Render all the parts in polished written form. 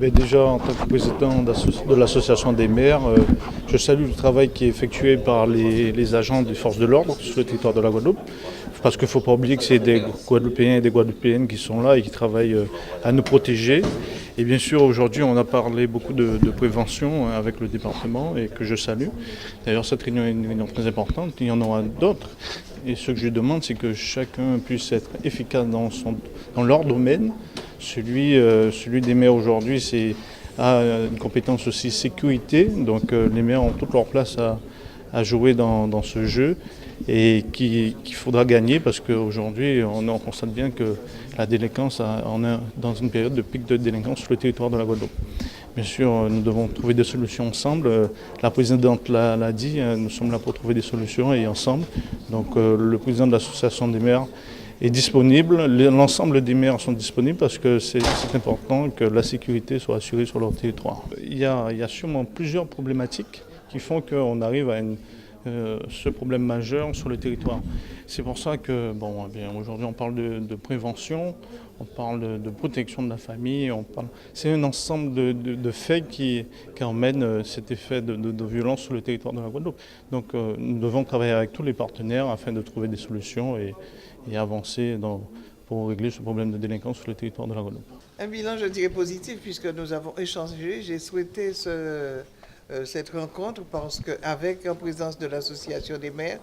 Mais déjà, en tant que président de l'association des maires, je salue le travail qui est effectué par les agents des forces de l'ordre sur le territoire de la Guadeloupe. Parce qu'il ne faut pas oublier que c'est des Guadeloupéens et des Guadeloupéennes qui sont là et qui travaillent à nous protéger. Et bien sûr, aujourd'hui, on a parlé beaucoup de prévention avec le département et que je salue. D'ailleurs, cette réunion est une réunion très importante. Il y en aura d'autres. Et ce que je demande, c'est que chacun puisse être efficace dans leur domaine. Celui des maires aujourd'hui, a une compétence aussi sécurité. Donc les maires ont toute leur place à jouer dans ce jeu et qu'il faudra gagner parce qu'aujourd'hui, on constate bien que la délinquance, on est dans une période de pic de délinquance sur le territoire de la Guadeloupe. Bien sûr, nous devons trouver des solutions ensemble. La présidente l'a dit, nous sommes là pour trouver des solutions et ensemble. Donc le président de l'association des maires est disponible. L'ensemble des maires sont disponibles parce que c'est important que la sécurité soit assurée sur leur territoire. Il y a sûrement plusieurs problématiques qui font qu'on arrive à ce problème majeur sur le territoire. C'est pour ça que aujourd'hui on parle de prévention, on parle de protection de la famille, c'est un ensemble de faits qui emmènent cet effet de violence sur le territoire de la Guadeloupe. Donc nous devons travailler avec tous les partenaires afin de trouver des solutions et avancer pour régler ce problème de délinquance sur le territoire de la Guadeloupe. Un bilan, je dirais, positif puisque nous avons échangé. J'ai souhaité cette rencontre parce qu'avec en présence de l'association des maires,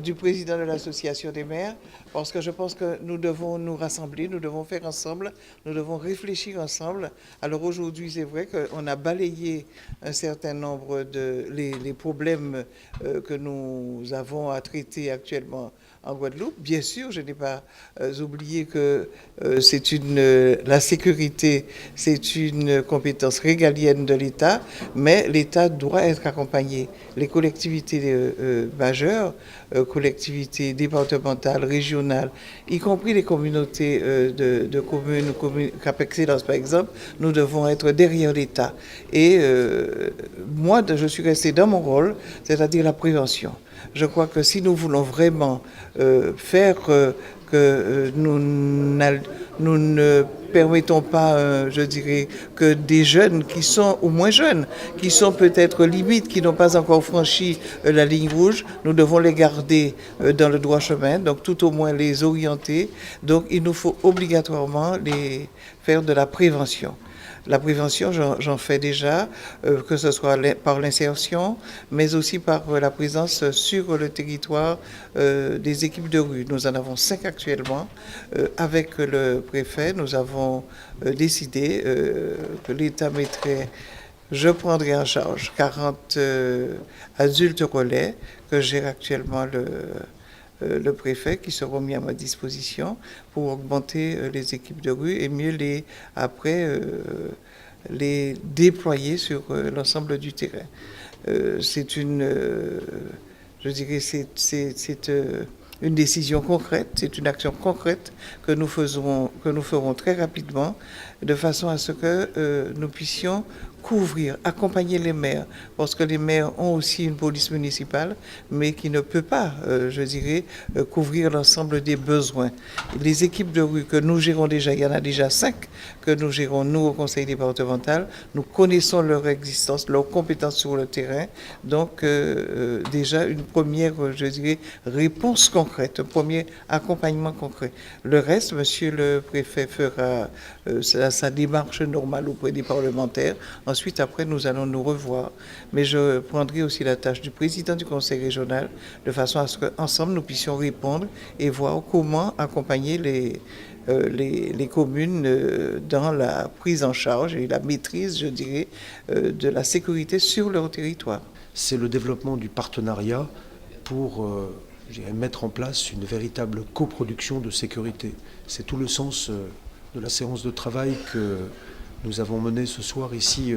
du président de l'association des maires, parce que je pense que nous devons nous rassembler, nous devons faire ensemble, nous devons réfléchir ensemble. Alors aujourd'hui, c'est vrai qu'on a balayé un certain nombre les problèmes que nous avons à traiter actuellement en Guadeloupe. Bien sûr, je n'ai pas oublié que la sécurité, c'est une compétence régalienne de l'État, mais l'État doit être accompagné. Les collectivités majeures, collectivités départementales, régionales, y compris les communautés de communes, Cap Excellence par exemple, nous devons être derrière l'État. Et moi, je suis resté dans mon rôle, c'est-à-dire la prévention. Je crois que si nous voulons vraiment faire que nous ne permettons pas, je dirais, que des jeunes qui sont, ou moins jeunes, qui sont peut-être limites, qui n'ont pas encore franchi la ligne rouge, nous devons les garder dans le droit chemin, donc tout au moins les orienter. Donc il nous faut obligatoirement faire de la prévention. La prévention, j'en fais déjà, que ce soit par l'insertion, mais aussi par la présence sur le territoire des équipes de rue. Nous en avons 5 actuellement. Avec le préfet, nous avons décidé que l'État je prendrai en charge 40 adultes relais que gère actuellement le préfet, qui seront mis à ma disposition pour augmenter les équipes de rue et mieux les déployer sur l'ensemble du terrain. C'est une décision concrète, c'est une action concrète que nous ferons très rapidement, de façon à ce que nous puissions couvrir, accompagner les maires, parce que les maires ont aussi une police municipale, mais qui ne peut pas, couvrir l'ensemble des besoins. Les équipes de rue que nous gérons déjà, il y en a déjà 5 que nous gérons, nous, au conseil départemental. Nous connaissons leur existence, leurs compétences sur le terrain. Donc, déjà, une première, réponse concrète, un premier accompagnement concret. Le reste, monsieur le préfet fera sa démarche normale auprès des parlementaires. Ensuite, après, nous allons nous revoir. Mais je prendrai aussi la tâche du président du conseil régional, de façon à ce qu'ensemble, nous puissions répondre et voir comment accompagner les communes dans la prise en charge et la maîtrise, je dirais, de la sécurité sur leur territoire. C'est le développement du partenariat pour mettre en place une véritable coproduction de sécurité. C'est tout le sens de la séance de travail que nous avons menée ce soir ici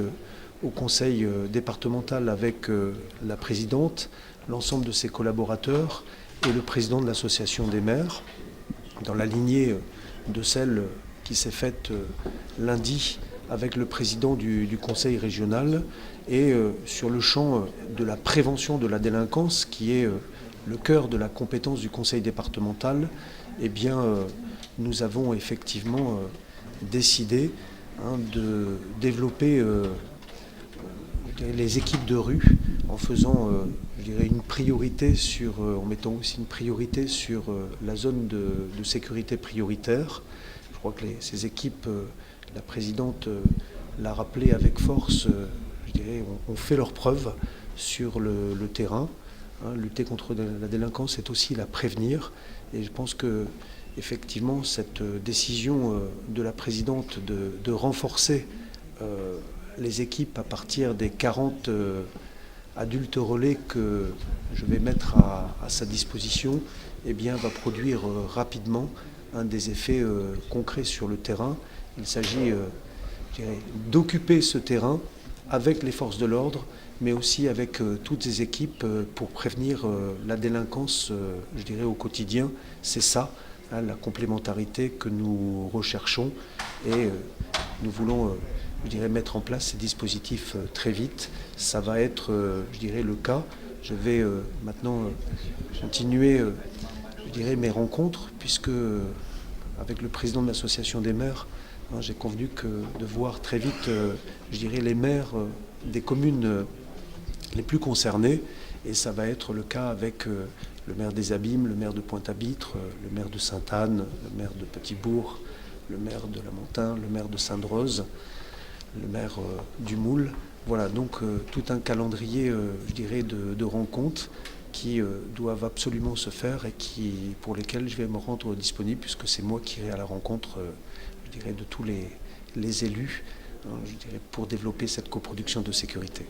au conseil départemental avec la présidente, l'ensemble de ses collaborateurs et le président de l'association des maires, dans la lignée de celle qui s'est faite lundi avec le président du conseil régional et sur le champ de la prévention de la délinquance qui est le cœur de la compétence du conseil départemental, nous avons effectivement décidé de développer les équipes de rue en faisant je dirais une priorité sur, en mettant aussi une priorité sur la zone de sécurité prioritaire. Je crois que ces équipes, la présidente l'a rappelé avec force, je dirais, ont fait leurs preuves sur le terrain. Lutter contre la délinquance, c'est aussi la prévenir. Et je pense que effectivement, cette décision de la présidente de renforcer les équipes à partir des 40 adultes relais que je vais mettre à sa disposition, eh bien, va produire rapidement des effets concrets sur le terrain. Il s'agit d'occuper ce terrain avec les forces de l'ordre, mais aussi avec toutes les équipes pour prévenir la délinquance, je dirais, au quotidien. C'est ça, la complémentarité que nous recherchons, et nous voulons je dirais, mettre en place ces dispositifs très vite. Ça va être, je dirais, le cas. Je vais maintenant continuer, je dirais, mes rencontres, puisque avec le président de l'association des maires, j'ai convenu de voir très vite, je dirais, les maires des communes les plus concernées, et ça va être le cas avec le maire des Abîmes, le maire de Pointe-à-Pitre, le maire de Sainte-Anne, le maire de Petit-Bourg, le maire de Lamentin, le maire de Sainte-Rose, le maire du Moule. Voilà, donc tout un calendrier, je dirais, de rencontres qui doivent absolument se faire et pour lesquelles je vais me rendre disponible, puisque c'est moi qui irai à la rencontre, je dirais, de tous les élus, je dirais, pour développer cette coproduction de sécurité.